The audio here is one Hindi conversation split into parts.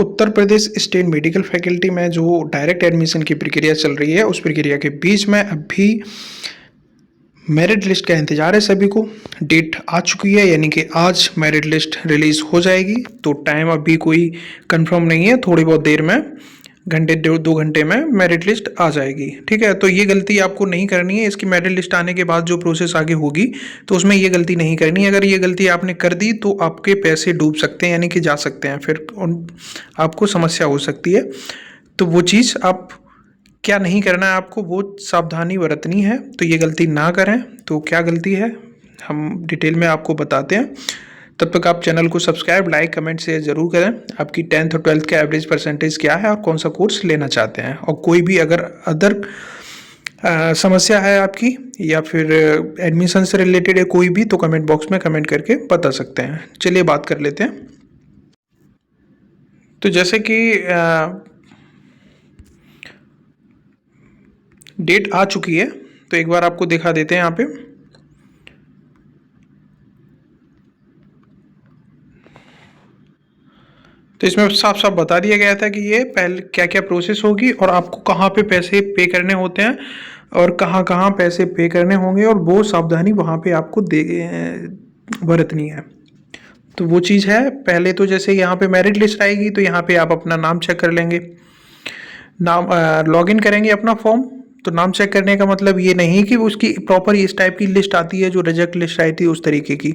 Uttar Pradesh state medical faculty में जो डायरेक्ट एडमिशन की प्रक्रिया चल रही है, उस प्रक्रिया के बीच में अभी मेरिट लिस्ट का इंतज़ार है सभी को। डेट आ चुकी है, यानी कि आज मेरिट लिस्ट रिलीज़ हो जाएगी। तो टाइम अभी कोई कंफर्म नहीं है, थोड़ी बहुत देर में, घंटे 2 घंटे में मेरिट लिस्ट आ जाएगी। ठीक है, तो ये गलती आपको नहीं करनी है। इसकी मेरिट लिस्ट आने के बाद जो प्रोसेस आगे होगी तो उसमें ये गलती नहीं करनी है। अगर ये गलती आपने कर दी तो आपके पैसे डूब सकते हैं, यानी कि जा सकते हैं, फिर आपको समस्या हो सकती है। तो वो चीज़ आप क्या नहीं करना है, आपको वो सावधानी बरतनी है। तो ये गलती ना करें। तो क्या गलती है हम डिटेल में आपको बताते हैं। तब तक आप चैनल को सब्सक्राइब, लाइक, कमेंट, शेयर जरूर करें। आपकी 10th और 12th का एवरेज परसेंटेज क्या है और कौन सा कोर्स लेना चाहते हैं, और कोई भी अगर अदर समस्या है आपकी या फिर एडमिशन से रिलेटेड है कोई भी, तो कमेंट बॉक्स में कमेंट करके बता सकते हैं। चलिए बात कर लेते हैं। तो जैसे कि डेट आ चुकी है, तो एक बार आपको दिखा देते हैं यहाँ पे। तो इसमें साफ साफ बता दिया गया था कि ये पहले क्या क्या प्रोसेस होगी और आपको कहाँ पे पैसे पे करने होते हैं और कहाँ कहाँ पैसे पे करने होंगे, और वो सावधानी वहाँ पे आपको बरतनी है। तो वो चीज़ है। पहले तो जैसे यहाँ पे मेरिट लिस्ट आएगी तो यहाँ पे आप अपना नाम चेक कर लेंगे। नाम लॉगिन करेंगे अपना फॉर्म। तो नाम चेक करने का मतलब ये नहीं कि उसकी प्रॉपर इस टाइप की लिस्ट आती है जो रिजेक्ट लिस्ट आई थी उस तरीके की,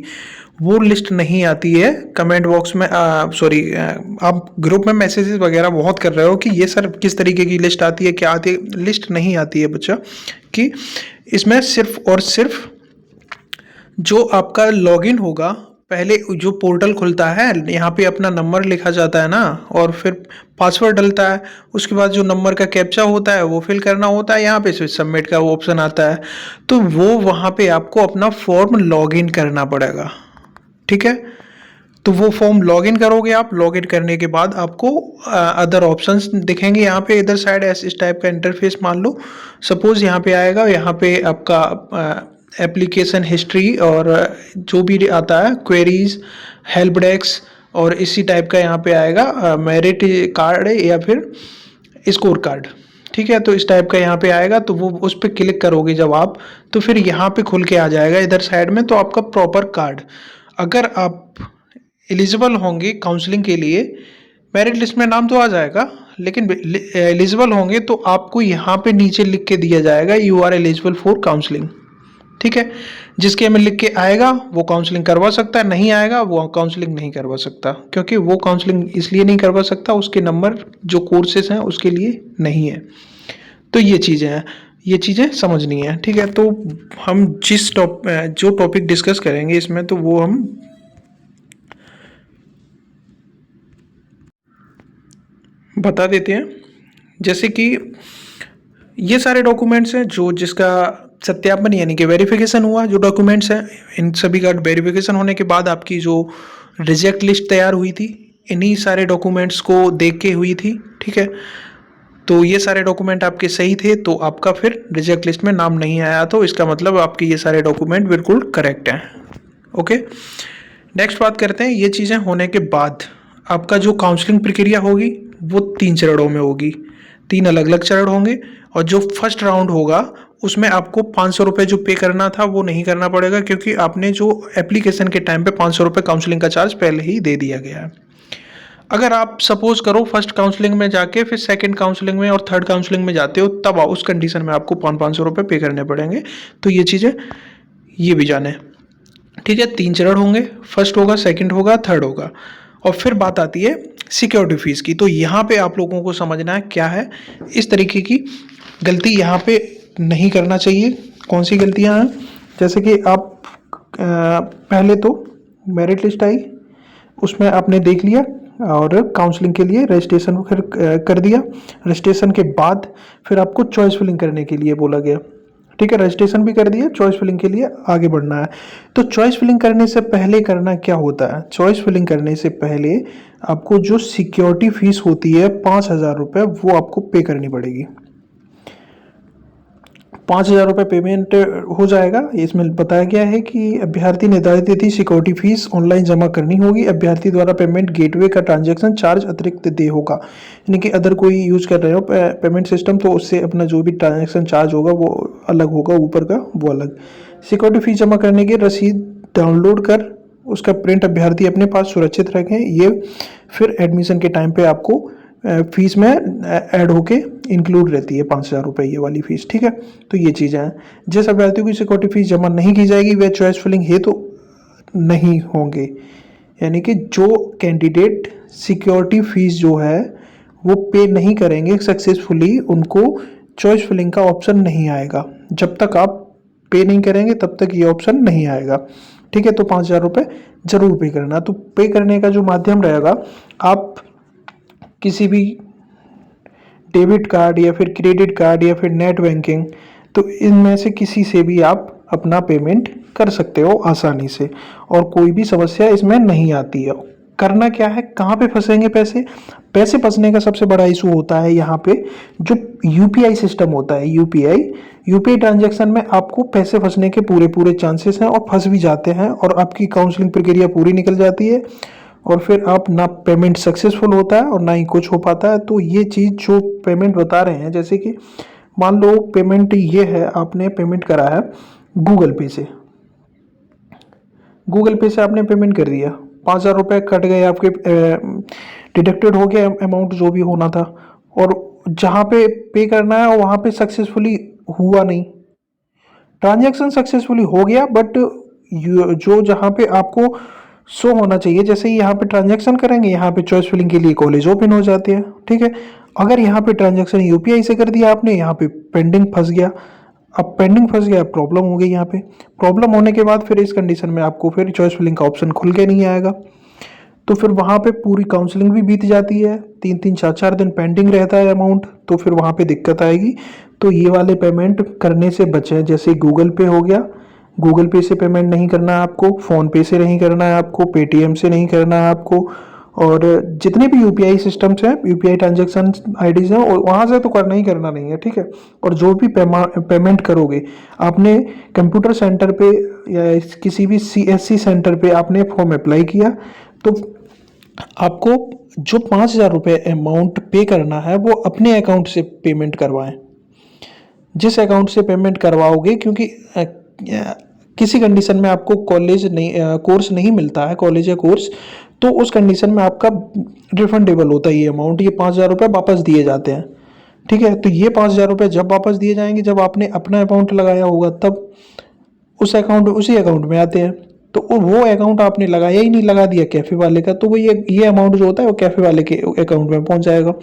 वो लिस्ट नहीं आती है। कमेंट बॉक्स में सॉरी, आप ग्रुप में मैसेजेस वगैरह बहुत कर रहे हो कि ये सर किस तरीके की लिस्ट आती है, क्या आती है। लिस्ट नहीं आती है बच्चा, कि इसमें सिर्फ और सिर्फ जो आपका लॉगिन होगा, पहले जो पोर्टल खुलता है यहाँ पे अपना नंबर लिखा जाता है ना, और फिर पासवर्ड डलता है। उसके बाद जो नंबर का कैप्चा होता है वो फिल करना होता है। यहाँ पे सबमिट का वो ऑप्शन आता है। तो वो वहाँ पे आपको अपना फॉर्म लॉगिन करना पड़ेगा। ठीक है, तो वो फॉर्म लॉगिन करोगे आप। लॉगिन करने के बाद आपको अदर ऑप्शंस दिखेंगे यहाँ पे इधर साइड। ऐसे इस टाइप का इंटरफेस मान लो सपोज यहाँ पे आएगा। यहाँ पे आपका एप्लीकेशन हिस्ट्री और जो भी आता है क्वेरीज, हेल्प डेस्क और इसी टाइप का यहाँ पे आएगा मेरिट कार्ड या फिर स्कोर कार्ड। ठीक है, तो इस टाइप का यहाँ पे आएगा। तो वो उस पर क्लिक करोगे जब आप, तो फिर यहाँ पे खुल के आ जाएगा इधर साइड में। तो आपका प्रॉपर कार्ड, अगर आप एलिजिबल होंगे काउंसलिंग के लिए, मेरिट लिस्ट में नाम तो आ जाएगा, लेकिन एलिजिबल होंगे तो आपको यहाँ पे नीचे लिख के दिया जाएगा you are eligible for counselling. ठीक है, जिसके में लिख के आएगा वो काउंसलिंग करवा सकता है, नहीं आएगा वो काउंसलिंग नहीं करवा सकता। क्योंकि वो काउंसलिंग इसलिए नहीं करवा सकता, उसके नंबर जो कोर्सेज हैं उसके लिए नहीं है। तो ये चीज़ें हैं, ये चीज़ें समझनी है। ठीक है, तो हम जो टॉपिक डिस्कस करेंगे इसमें, तो वो हम बता देते हैं। जैसे कि ये सारे डॉक्यूमेंट्स हैं जो जिसका सत्यापन यानी कि वेरिफिकेशन हुआ, जो डॉक्यूमेंट्स हैं इन सभी का वेरिफिकेशन होने के बाद आपकी जो रिजेक्ट लिस्ट तैयार हुई थी, इन्हीं सारे डॉक्यूमेंट्स को देख के हुई थी। ठीक है, तो ये सारे डॉक्यूमेंट आपके सही थे तो आपका फिर रिजेक्ट लिस्ट में नाम नहीं आया, तो इसका मतलब आपके ये सारे डॉक्यूमेंट बिल्कुल करेक्ट हैं। ओके, नेक्स्ट बात करते हैं। ये चीज़ें होने के बाद आपका जो काउंसलिंग प्रक्रिया होगी वो 3 चरणों में होगी। 3 अलग अलग चरण होंगे, और जो फर्स्ट राउंड होगा उसमें आपको 500 रुपये जो पे करना था वो नहीं करना पड़ेगा, क्योंकि आपने जो एप्लीकेशन के टाइम पे 500 रुपये काउंसलिंग का चार्ज पहले ही दे दिया गया है। अगर आप सपोज करो फर्स्ट काउंसलिंग में जाके फिर सेकंड काउंसलिंग में और थर्ड काउंसलिंग में जाते हो, तब उस कंडीशन में आपको 500 रुपये पे करने पड़ेंगे। तो ये चीज़ें ये भी जाने। ठीक है, 3 चरण होंगे, फर्स्ट होगा, सेकंड होगा, थर्ड होगा। और फिर बात आती है सिक्योरिटी फीस की। तो यहाँ पे आप लोगों को समझना है क्या है, इस तरीके की गलती यहाँ पे नहीं करना चाहिए। कौन सी गलतियाँ हैं, जैसे कि आप पहले तो मेरिट लिस्ट आई, उसमें आपने देख लिया और काउंसलिंग के लिए रजिस्ट्रेशन फिर कर दिया। रजिस्ट्रेशन के बाद फिर आपको चॉइस फिलिंग करने के लिए बोला गया। ठीक है, रजिस्ट्रेशन भी कर दिया, चॉइस फिलिंग के लिए आगे बढ़ना है। तो चॉइस फिलिंग करने से पहले करना क्या होता है, चॉइस फिलिंग करने से पहले आपको जो सिक्योरिटी फीस होती है 5,000 रुपये, वो आपको पे करनी पड़ेगी। ₹5,000 पेमेंट हो जाएगा। इसमें बताया गया है कि अभ्यर्थी निर्धारित तिथि सिक्योरिटी फीस ऑनलाइन जमा करनी होगी। अभ्यर्थी द्वारा पेमेंट गेटवे का ट्रांजैक्शन चार्ज अतिरिक्त दे होगा, यानी कि अदर कोई यूज कर रहे हो पेमेंट सिस्टम तो उससे अपना जो भी ट्रांजैक्शन चार्ज होगा वो अलग होगा, ऊपर का वो अलग। सिक्योरिटी फीस जमा करने की रसीद डाउनलोड कर उसका प्रिंट अभ्यर्थी अपने पास सुरक्षित रखें। ये फिर एडमिशन के टाइम पे आपको फीस में ऐड होके इंक्लूड रहती है ₹5,000 ये वाली फीस, ठीक है। तो ये चीज़ें हैं। जिस अभ्यर्थी को सिक्योरिटी फीस जमा नहीं की जाएगी वे चॉइस फिलिंग हेतु नहीं होंगे, यानी कि जो कैंडिडेट सिक्योरिटी फीस जो है वो पे नहीं करेंगे सक्सेसफुली, उनको चॉइस फिलिंग का ऑप्शन नहीं आएगा। जब तक आप पे नहीं करेंगे तब तक ये ऑप्शन नहीं आएगा, ठीक है। तो ₹5,000 जरूर पे करना। तो पे करने का जो माध्यम रहेगा, आप किसी भी डेबिट कार्ड या फिर क्रेडिट कार्ड या फिर नेट बैंकिंग, तो इनमें से किसी से भी आप अपना पेमेंट कर सकते हो आसानी से, और कोई भी समस्या इसमें नहीं आती है। करना क्या है, कहाँ पे फंसेंगे पैसे? पैसे फंसने का सबसे बड़ा इशू होता है यहाँ पे जो यूपीआई सिस्टम होता है। यूपीआई ट्रांजैक्शन में आपको पैसे फंसने के पूरे पूरे चांसेस हैं, और फंस भी जाते हैं, और आपकी काउंसलिंग प्रक्रिया पूरी निकल जाती है, और फिर आप ना पेमेंट सक्सेसफुल होता है और ना ही कुछ हो पाता है। तो ये चीज़ जो पेमेंट बता रहे हैं, जैसे कि मान लो पेमेंट ये है, आपने पेमेंट करा है गूगल पे से, गूगल पे से आपने पेमेंट कर दिया, ₹5,000 कट गए आपके, डिडक्टेड हो गया अमाउंट जो भी होना था, और जहाँ पे करना है वहाँ पे सक्सेसफुली हुआ नहीं। ट्रांजैक्शन सक्सेसफुली हो गया, बट जो जहाँ पे आपको शो होना चाहिए, जैसे ही यहाँ पे ट्रांजैक्शन करेंगे यहाँ पे चॉइस फिलिंग के लिए कॉलेज ओपन हो जाती है, ठीक है। अगर यहाँ पे ट्रांजैक्शन यूपीआई से कर दिया आपने, यहाँ पे पेंडिंग फंस गया। अब पेंडिंग फंस गया, प्रॉब्लम हो गई। यहाँ पे प्रॉब्लम होने के बाद फिर इस कंडीशन में आपको फिर चॉइस फिलिंग का ऑप्शन खुल के नहीं आएगा, तो फिर वहाँ पे पूरी काउंसलिंग भी बीत जाती है, 3-3 4-4 दिन पेंडिंग रहता है अमाउंट, तो फिर वहाँ पे दिक्कत आएगी। तो ये वाले पेमेंट करने से बचें, जैसे गूगल पे हो गया, गूगल पे से पेमेंट नहीं करना है आपको, फ़ोन पे से नहीं करना है आपको, पेटीएम से नहीं करना है आपको, और जितने भी यूपीआई सिस्टम्स हैं, यूपीआई ट्रांजैक्शन आईडीज़ हैं, और वहाँ से तो करना ही करना नहीं है, ठीक है। और जो भी पेमेंट करोगे, आपने कंप्यूटर सेंटर पे या किसी भी सीएससी सेंटर पे आपने फॉर्म अप्लाई किया, तो आपको जो ₹5,000 अमाउंट पे करना है वो अपने अकाउंट से पेमेंट करवाएं। जिस अकाउंट से पेमेंट करवाओगे, क्योंकि किसी कंडीशन में आपको कॉलेज नहीं कोर्स नहीं मिलता है, कॉलेज या कोर्स, तो उस कंडीशन में आपका रिफंडेबल होता है ये अमाउंट, ये ₹5,000 वापस दिए जाते हैं, ठीक है। तो ये ₹5,000 जब वापस दिए जाएंगे, जब आपने अपना अकाउंट लगाया होगा, तब उसी अकाउंट में आते हैं। तो वो अकाउंट आपने लगाया ही नहीं, लगा दिया कैफ़े वाले का, तो वो ये अमाउंट जो होता है वो कैफ़े वाले के अकाउंट में पहुंच जाएगा।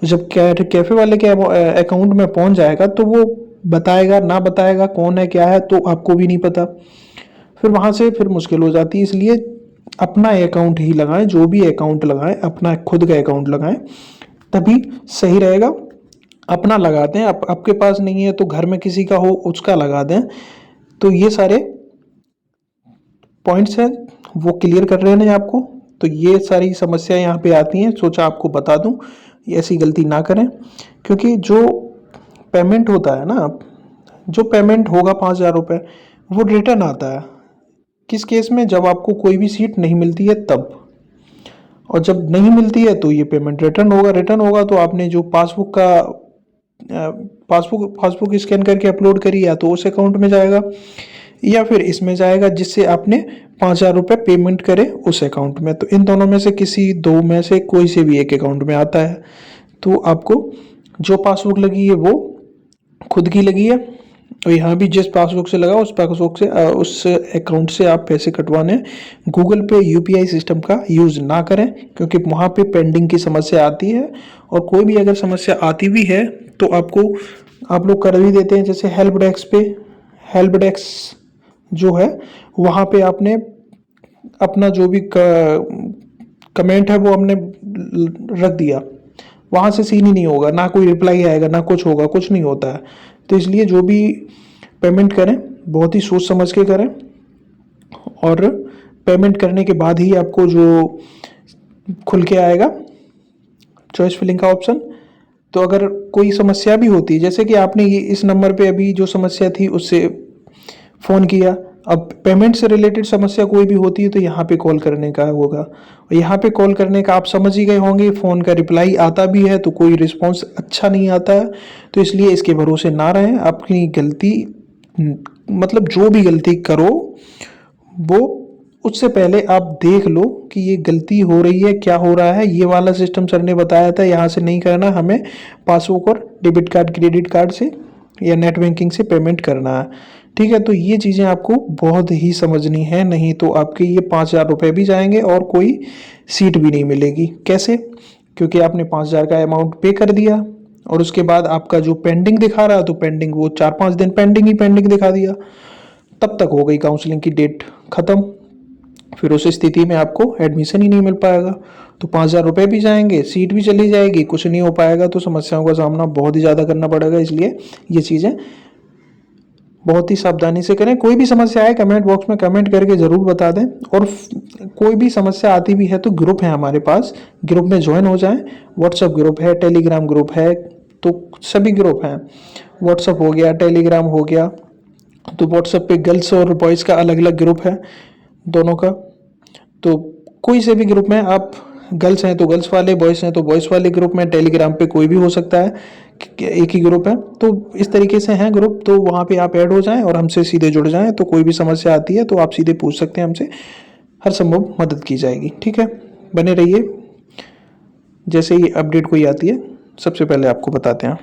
जब कैफ़े वाले के अकाउंट में पहुंच जाएगा, तो वो बताएगा ना बताएगा कौन है क्या है, तो आपको भी नहीं पता, फिर वहाँ से फिर मुश्किल हो जाती है। इसलिए अपना अकाउंट ही लगाएं, जो भी अकाउंट लगाएं अपना खुद का अकाउंट लगाएं, तभी सही रहेगा। अपना लगा दें, आपके पास नहीं है तो घर में किसी का हो उसका लगा दें। तो ये सारे पॉइंट्स हैं वो क्लियर कर रहे हैं आपको। तो ये सारी समस्याएं यहाँ पे आती हैं, सोचा आपको बता दूं, ऐसी गलती ना करें। क्योंकि जो पेमेंट होता है ना, जो पेमेंट होगा ₹5,000 वो रिटर्न आता है किस केस में, जब आपको कोई भी सीट नहीं मिलती है तब, और जब नहीं मिलती है तो ये पेमेंट रिटर्न होगा। तो आपने जो पासबुक स्कैन करके अपलोड करी, या तो उस अकाउंट में जाएगा या फिर इसमें जाएगा जिससे आपने ₹5,000 पेमेंट करे उस अकाउंट में। तो इन दोनों में से किसी दो में से कोई से भी एक अकाउंट में आता है। तो आपको जो पासबुक लगी है वो खुद की लगी है, और यहाँ भी जिस पासबुक से लगा उस पासबुक से उस अकाउंट से आप पैसे कटवाने। गूगल पे यूपीआई सिस्टम का यूज़ ना करें, क्योंकि वहाँ पे पेंडिंग की समस्या आती है, और कोई भी अगर समस्या आती भी है तो आप लोग कर भी देते हैं। जैसे हेल्प डेस्क जो है, वहाँ पे आपने अपना जो भी कमेंट है वो हमने रख दिया, वहाँ से सीन ही नहीं होगा, ना कोई रिप्लाई आएगा ना कुछ होगा, कुछ नहीं होता है। तो इसलिए जो भी पेमेंट करें बहुत ही सोच समझ के करें, और पेमेंट करने के बाद ही आपको जो खुल के आएगा चॉइस फिलिंग का ऑप्शन, तो अगर कोई समस्या भी होती है, जैसे कि आपने ये इस नंबर पे अभी जो समस्या थी उससे फ़ोन किया, अब पेमेंट से रिलेटेड समस्या कोई भी होती है तो यहाँ पे कॉल करने का होगा। और यहाँ पे कॉल करने का आप समझ ही गए होंगे, फ़ोन का रिप्लाई आता भी है तो कोई रिस्पॉन्स अच्छा नहीं आता है, तो इसलिए इसके भरोसे ना रहें। अपनी गलती मतलब जो भी गलती करो वो उससे पहले आप देख लो कि ये गलती हो रही है, क्या हो रहा है। ये वाला सिस्टम सर ने बताया था, यहाँ से नहीं करना, हमें पासबुक और डेबिट कार्ड क्रेडिट कार्ड से या नेट बैंकिंग से पेमेंट करना है। ठीक है, तो ये चीज़ें आपको बहुत ही समझनी है, नहीं तो आपके ये 5,000 रुपये भी जाएंगे और कोई सीट भी नहीं मिलेगी। कैसे? क्योंकि आपने 5,000 का अमाउंट पे कर दिया और उसके बाद आपका जो पेंडिंग दिखा रहा है तो पेंडिंग वो 4-5 दिन पेंडिंग ही पेंडिंग दिखा दिया, तब तक हो गई काउंसलिंग की डेट ख़त्म। फिर उस स्थिति में आपको एडमिशन ही नहीं मिल पाएगा, तो 5,000 रुपये भी जाएंगे, सीट भी चली जाएगी, कुछ नहीं हो पाएगा, तो समस्याओं का सामना बहुत ही ज़्यादा करना पड़ेगा। इसलिए ये चीज़ें बहुत ही सावधानी से करें। कोई भी समस्या है कमेंट बॉक्स में कमेंट करके ज़रूर बता दें, और कोई भी समस्या आती भी है तो ग्रुप है हमारे पास, ग्रुप में ज्वाइन हो जाएं। व्हाट्सअप ग्रुप है, टेलीग्राम ग्रुप है, तो सभी ग्रुप हैं। व्हाट्सअप हो गया, टेलीग्राम हो गया, तो व्हाट्सएप पे गर्ल्स और बॉयज़ का अलग अलग ग्रुप है दोनों का। तो कोई से भी ग्रुप में आप, गर्ल्स हैं तो गर्ल्स वाले, बॉयज़ हैं तो बॉयज़ वाले ग्रुप में, टेलीग्राम पे कोई भी हो सकता है, एक ही ग्रुप है। तो इस तरीके से हैं ग्रुप, तो वहाँ पे आप ऐड हो जाएं और हमसे सीधे जुड़ जाएं। तो कोई भी समस्या आती है तो आप सीधे पूछ सकते हैं हमसे, हर संभव मदद की जाएगी। ठीक है, बने रहिए, जैसे ही अपडेट कोई आती है सबसे पहले आपको बताते हैं।